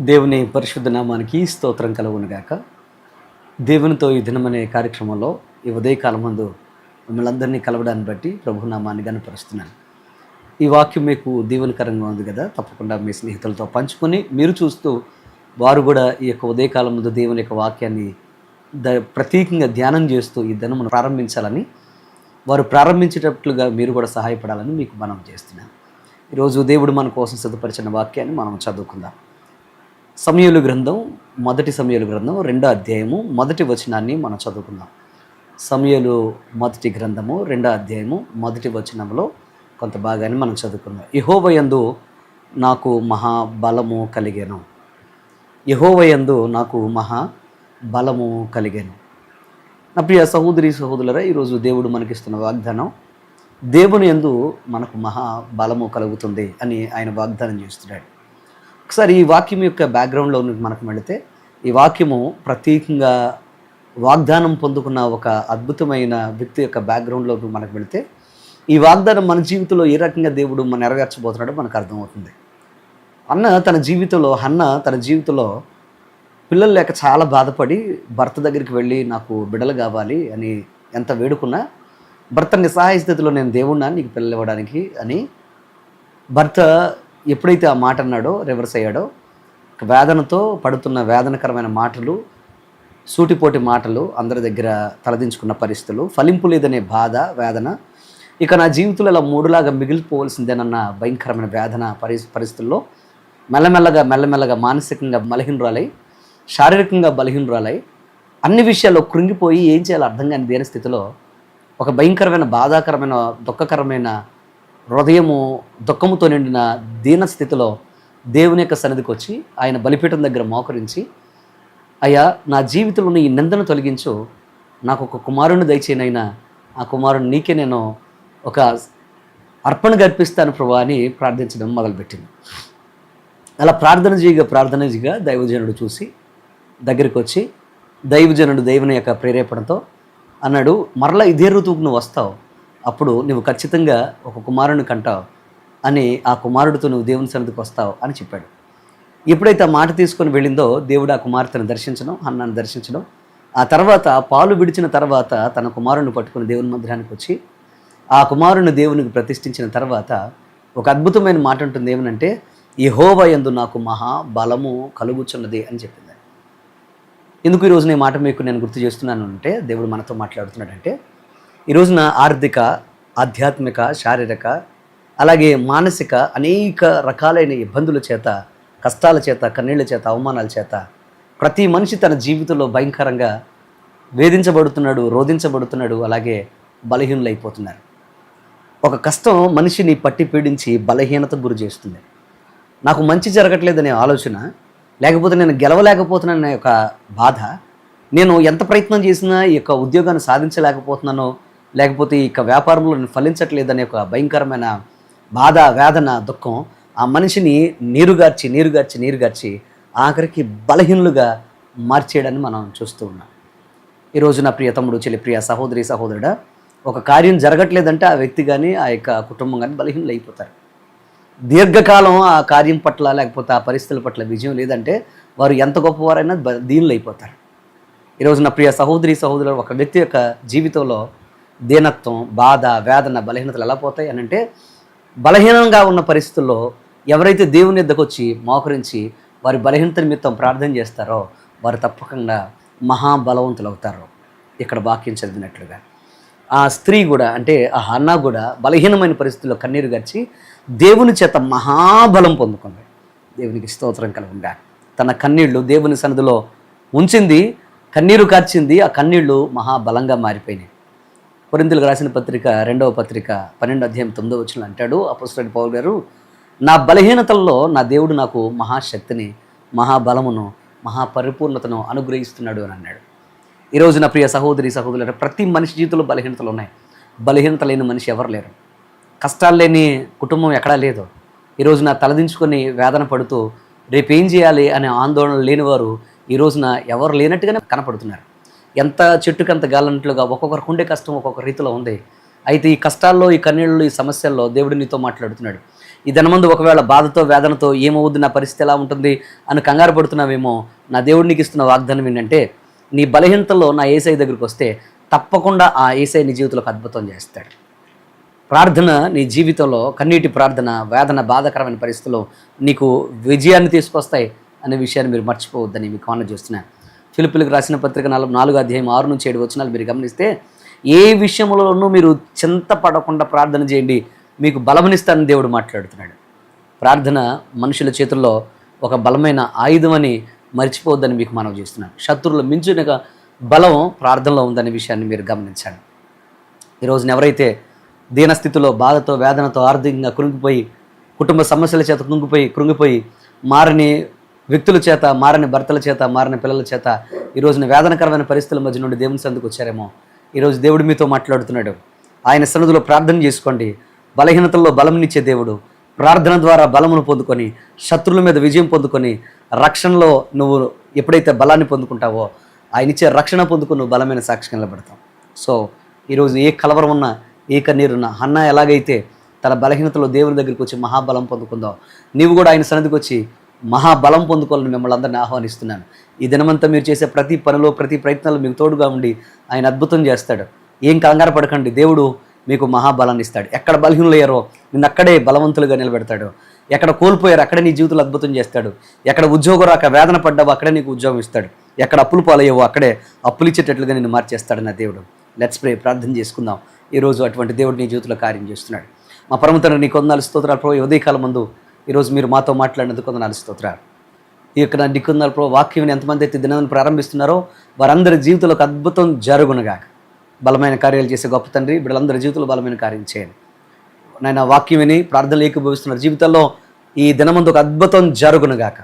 దేవుని పరిశుద్ధ నామానికి స్తోత్రం కలుగునుగాక. దేవునితో ఈ దినమనే కార్యక్రమంలో ఈ ఉదయకాలం ముందు మిమ్మల్ని అందరినీ కలవడాన్ని బట్టి ప్రభు నామాన్ని గనపరుస్తున్నాను. ఈ వాక్యం మీకు దీవెనకరంగా ఉంది కదా, తప్పకుండా మీ స్నేహితులతో పంచుకొని మీరు చూస్తూ వారు కూడా ఈ యొక్క ఉదయకాలం ముందు దేవుని యొక్క వాక్యాన్ని ప్రత్యేకంగా ధ్యానం చేస్తూ ఈ దినమును ప్రారంభించాలని, వారు ప్రారంభించేటట్లుగా మీరు కూడా సహాయపడాలని మీకు మనం చేస్తున్నాను. ఈరోజు దేవుడు మన కోసం సిద్ధపరిచిన వాక్యాన్ని మనం చదువుకుందాం. సమూయేలు గ్రంథం, మొదటి సమూయేలు గ్రంథం 2వ అధ్యాయము మొదటి వచనాన్ని మనం చదువుకుందాం. సమూయేలు మొదటి గ్రంథము 2వ అధ్యాయము మొదటి వచనంలో కొంత భాగాన్ని మనం చదువుకుందాం. యెహోవాయందు నాకు మహా బలము కలిగెను. యెహోవాయందు నాకు మహా బలము కలిగెను. నా ప్రియ సహోదరి సహోదరులారా, ఈరోజు దేవుడు మనకిస్తున్న వాగ్దానం, దేవుని యందు మనకు మహా బలము కలుగుతుంది అని ఆయన వాగ్దానం చేస్తున్నాడు. ఒకసారి ఈ వాక్యం యొక్క బ్యాక్గ్రౌండ్లో మనకు వెళితే, ఈ వాక్యము ప్రత్యేకంగా వాగ్దానం పొందుకున్న ఒక అద్భుతమైన వ్యక్తి యొక్క బ్యాక్గ్రౌండ్లో మనకు వెళితే, ఈ వాగ్దానం మన జీవితంలో ఏ రకంగా దేవుడు మన నెరవేర్చబోతున్నాడో మనకు అర్థమవుతుంది. హన్న తన జీవితంలో పిల్లలు లేక చాలా బాధపడి భర్త దగ్గరికి వెళ్ళి నాకు బిడ్డలు కావాలి అని ఎంత వేడుకున్నా, భర్త నిస్సహాయ స్థితిలో నేను దేవుణ్ణా నీకు పిల్లలు ఇవ్వడానికి అని భర్త ఎప్పుడైతే ఆ మాట అన్నాడో, రివర్స్ అయ్యాడో, వేదనతో పడుతున్న వేదనకరమైన మాటలు, సూటిపోటి మాటలు, అందరి దగ్గర తలదించుకున్న పరిస్థితులు, ఫలింపు లేదనే బాధ, వేదన, ఇక నా జీవితంలో ఇలా మూడులాగా మిగిలిపోవలసిందేనన్న భయంకరమైన వేదన పరిస్థితుల్లో మెల్లమెల్లగా మానసికంగా బలహీనరాలై, శారీరకంగా బలహీనరాలై, అన్ని విషయాల్లో కృంగిపోయి ఏం చేయాలో అర్థం కాని దేని స్థితిలో ఒక భయంకరమైన బాధాకరమైన దుఃఖకరమైన హృదయము దుఃఖముతో నిండిన దీన స్థితిలో దేవుని యొక్క సన్నిధికి వచ్చి ఆయన బలిపీఠం దగ్గర మోకరించి, అయ్యా నా జీవితంలో ఈ నిందను తొలగించు, నాకు ఒక కుమారుని దయచేనైనా ఆ కుమారుని నీకే నేను ఒక అర్పణగా అర్పిస్తాను ప్రభా అని ప్రార్థించడం మొదలుపెట్టింది. అలా ప్రార్థన చేయగా దైవజనుడు చూసి దగ్గరికి వచ్చి, దైవజనుడు దేవుని యొక్క ప్రేరేపణతో అన్నాడు, మరలా ఇదే ఋతువుకు నువ్వు వస్తావు, అప్పుడు నువ్వు ఖచ్చితంగా ఒక కుమారుని కంటావు అని, ఆ కుమారుడితో నువ్వు దేవుని సన్నిధికి వస్తావు అని చెప్పాడు. ఎప్పుడైతే ఆ మాట తీసుకొని వెళ్ళిందో దేవుడు ఆ కుమార్తెను దర్శించడం, హన్నాను దర్శించడం, ఆ తర్వాత పాలు విడిచిన తర్వాత తన కుమారుని పట్టుకుని దేవుని మందిరానికి వచ్చి ఆ కుమారుని దేవునికి ప్రతిష్ఠించిన తర్వాత ఒక అద్భుతమైన మాట ఉంటుంది. ఏమనంటే, యెహోవా యందు నాకు మహా బలము కలుగుచున్నది అని చెప్పింది. ఎందుకు ఈరోజు ఈ మాట మీకు నేను గుర్తు చేస్తున్నాను అంటే, దేవుడు మనతో మాట్లాడుతున్నాడంటే, ఈరోజున ఆర్థిక, ఆధ్యాత్మిక, శారీరక, అలాగే మానసిక అనేక రకాలైన ఇబ్బందుల చేత, కష్టాల చేత, కన్నీళ్ళ చేత, అవమానాల చేత ప్రతి మనిషి తన జీవితంలో భయంకరంగా వేధించబడుతున్నాడు, రోధించబడుతున్నాడు, అలాగే బలహీనులైపోతున్నారు. ఒక కష్టం మనిషిని పట్టి పీడించి బలహీనతకు గురి చేస్తుంది. నాకు మంచి జరగట్లేదనే ఆలోచన, లేకపోతే నేను గెలవలేకపోతున్నాననే ఒక బాధ, నేను ఎంత ప్రయత్నం చేసినా ఈ యొక్క ఉద్యోగాన్ని సాధించలేకపోతున్నానో, లేకపోతే ఈ యొక్క వ్యాపారంలో నేను ఫలించట్లేదనే ఒక భయంకరమైన బాధ, వేదన, దుఃఖం ఆ మనిషిని నీరుగార్చి ఆఖరికి బలహీనులుగా మార్చేయడాన్ని మనం చూస్తూ ఉన్నాం. ఈరోజు నా ప్రియ తమ్ముడు, చెల్లి, ప్రియ సహోదరి, సహోదరుడా, ఒక కార్యం జరగట్లేదంటే ఆ వ్యక్తి కానీ ఆ యొక్క కుటుంబం కానీ బలహీనులు అయిపోతారు. దీర్ఘకాలం ఆ కార్యం పట్ల లేకపోతే ఆ పరిస్థితుల పట్ల విజయం లేదంటే వారు ఎంత గొప్పవారైనా దీనులు అయిపోతారు. ఈరోజు నా ప్రియ సహోదరి, సహోదరులు, ఒక వ్యక్తి యొక్క జీవితంలో దీనత్వం, బాధ, వేదన, బలహీనతలు ఎలా పోతాయి అని అంటే, బలహీనంగా ఉన్న పరిస్థితుల్లో ఎవరైతే దేవుని యొద్దకు వచ్చి మోకరించి వారి బలహీనత నిమిత్తం ప్రార్థన చేస్తారో వారు తప్పకుండా మహాబలవంతులు అవుతారు. ఇక్కడ వాక్యం చదివినట్లుగా ఆ స్త్రీ కూడా, అంటే ఆ హన్నా కూడా బలహీనమైన పరిస్థితుల్లో కన్నీరు గార్చి దేవుని చేత మహాబలం పొందుకుంది. దేవునికి స్తోత్రం కలుగుగా. తన కన్నీళ్లు దేవుని సన్నిధిలో ఉంచింది, కన్నీరు కార్చింది, ఆ కన్నీళ్లు మహాబలంగా మారిపోయినాయి. కొరింథీయులకు రాసిన పత్రిక 2వ పత్రిక 12వ అధ్యాయం 9వ వచనంలో అంటాడు అపోస్తలుడైన పౌలు గారు, నా బలహీనతల్లో నా దేవుడు నాకు మహాశక్తిని, మహాబలమును, మహాపరిపూర్ణతను అనుగ్రహిస్తున్నాడు అని అన్నాడు. ఈరోజు నా ప్రియ సహోదరి, సహోదరులు, ప్రతి మనిషి జీవితంలో బలహీనతలు ఉన్నాయి. బలహీనత లేని మనిషి ఎవరు లేరు. కష్టాలు లేని కుటుంబం ఎక్కడా లేదు. ఈరోజు నా తలదించుకొని వేదన పడుతూ రేపేం చేయాలి అనే ఆందోళన లేనివారు ఈ రోజున ఎవరు లేనట్టుగానే కనపడుతున్నారు. ఎంత చెట్టుకంత గాలన్నట్లుగా ఒక్కొక్కరికి ఉండే కష్టం ఒక్కొక్క రీతిలో ఉంది. అయితే ఈ కష్టాల్లో, ఈ కన్నీళ్ళు, ఈ సమస్యల్లో దేవుడు నీతో మాట్లాడుతున్నాడు. ఈ దినమందు ఒకవేళ బాధతో వేదనతో ఏమవుద్ది, నా పరిస్థితి ఎలా ఉంటుంది అని కంగారు పడుతున్నావేమో, నా దేవుడు నీకు ఇస్తున్న వాగ్దానం ఏంటంటే, నీ బలహీనతల్లో నా యేసయ్య దగ్గరికి వస్తే తప్పకుండా ఆ యేసయ్య నీ జీవితంలోకి అద్భుతం చేస్తాడు. ప్రార్థన నీ జీవితంలో, కన్నీటి ప్రార్థన, వేదన, బాధాకరమైన పరిస్థితుల్లో నీకు విజయాన్ని తీసుకొస్తాయి అనే విషయాన్ని మీరు మర్చిపోవద్దని మీకు ఆనర్ చేస్తున్నాను. ఫిలిప్పీలకు రాసిన పత్రిక 4 అధ్యాయం 6 నుంచి 7 వచనాలు మీరు గమనిస్తే, ఏ విషయంలోనూ మీరు చింతపడకుండా ప్రార్థన చేయండి, మీకు బలమనిస్తానని దేవుడు మాట్లాడుతున్నాడు. ప్రార్థన మనుషుల చేతుల్లో ఒక బలమైన ఆయుధం అని మర్చిపోవద్దని మీకు మనవి చేస్తున్నాను. శత్రువులు మించిన బలం ప్రార్థనలో ఉందనే విషయాన్ని మీరు గమనించండి. ఈరోజున ఎవరైతే దీనస్థితిలో, బాధతో, వేదనతో, ఆర్థికంగా కృంగిపోయి, కుటుంబ సమస్యల చేత కృంగిపోయి మారని వ్యక్తుల చేత, మారని భర్తల చేత, మారని పిల్లల చేత ఈరోజున వేదనకరమైన పరిస్థితుల మధ్య నుండి దేవుని సన్నిధికి వచ్చారేమో, ఈరోజు దేవుడు మీతో మాట్లాడుతున్నాడు. ఆయన సన్నిధిలో ప్రార్థన చేసుకోండి. బలహీనతల్లో బలంనిచ్చే దేవుడు. ప్రార్థన ద్వారా బలమును పొందుకొని, శత్రువుల మీద విజయం పొందుకొని, రక్షణలో నువ్వు ఎప్పుడైతే బలాన్ని పొందుకుంటావో, ఆయన ఇచ్చే రక్షణ పొందుకొని నువ్వు బలమైన సాక్షిగా నిలబడతావు. సో ఈరోజు ఏ కలవరం ఉన్నా, ఏ కన్నీరున్నా, హన్నా ఎలాగైతే తన బలహీనతలో దేవుని దగ్గరికి వచ్చి మహాబలం పొందుకుందో, నీవు కూడా ఆయన సన్నిధికి వచ్చి మహాబలం పొందుకోవాలని మిమ్మల్ని అందరినీ ఆహ్వానిస్తున్నాను. ఈ దినమంతా మీరు చేసే ప్రతి పనిలో, ప్రతి ప్రయత్నాలు మీకు తోడుగా ఉండి ఆయన అద్భుతం చేస్తాడు. ఏం కంగారు పడకండి, దేవుడు మీకు మహాబలాన్ని ఇస్తాడు. ఎక్కడ బలహీనులయ్యారో నిన్ను అక్కడే బలవంతులుగా నిలబెడతాడు. ఎక్కడ కోల్పోయారో అక్కడే నీ జీవితంలో అద్భుతం చేస్తాడు. ఎక్కడ ఉద్యోగం రాక వేదన పడ్డావో అక్కడే నీకు ఉద్యోగం ఇస్తాడు. ఎక్కడ అప్పులు పాలయ్యావో అక్కడే అప్పులు ఇచ్చేటట్లుగా నిన్ను మార్చేస్తాడు నా దేవుడు. లెట్స్ ప్రే, ప్రార్థన చేసుకుందాం. ఈరోజు అటువంటి దేవుడు నీ జీవితంలో కార్యం చేస్తున్నాడు. మా పరమ తండ్రి, నీ కొందనాలు స్తోత్రాలు ప్రభు. ఉదయకాలం ముందు ఈరోజు మీరు మాతో మాట్లాడినందుకు కొందనాలు స్తోత్రాలు. ఈ యొక్క నా దిక్కుందాలు ప్రభు, వాక్యం ఎంతమంది అయితే దినాన్ని ప్రారంభిస్తున్నారో వారందరి జీవితంలోకి అద్భుతం జరుగునుగాక. బలమైన కార్యాలు చేసే గొప్ప తండ్రి, బిడ్డలందరి జీవితంలో బలమైన కార్యం చేయండి నాయన. వాక్యం విని ప్రార్థనలు ఏకీభవిస్తున్నారు జీవితంలో ఈ దినమందు ఒక అద్భుతం జరుగునుగాక.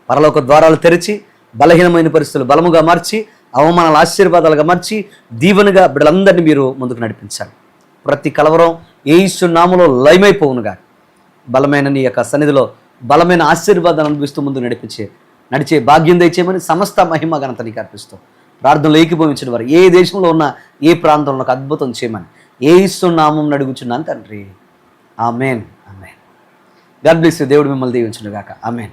పరలోక ద్వారాలు తెరిచి బలహీనమైన పరిస్థితులు బలముగా మార్చి, అవమానాలు ఆశీర్వాదాలుగా మార్చి, దీవెనగా బిడ్డలందరినీ మీరు ముందుకు నడిపించాలి. ప్రతి కలవరం యేసు నామములో లయమైపోవునుగా. బలమైన నీ యొక్క సన్నిధిలో బలమైన ఆశీర్వాదాన్ని అనుభవిస్తూ ముందుకు నడిచే భాగ్యం దయచేయమని సమస్త మహిమ ఘనత నీకు అర్పిస్తూ ప్రార్థనలో ఏకీభవించిన వారు ఏ దేశంలో ఉన్నా, ఏ ప్రాంతంలో ఒక అద్భుతం చేయమని యేసు నామమున అడుగుచున్నాను తండ్రి. ఆమేన్. ఆమేన్. God bless you. దేవుడు మిమ్మల్ని దీవించును గాక. ఆమేన్.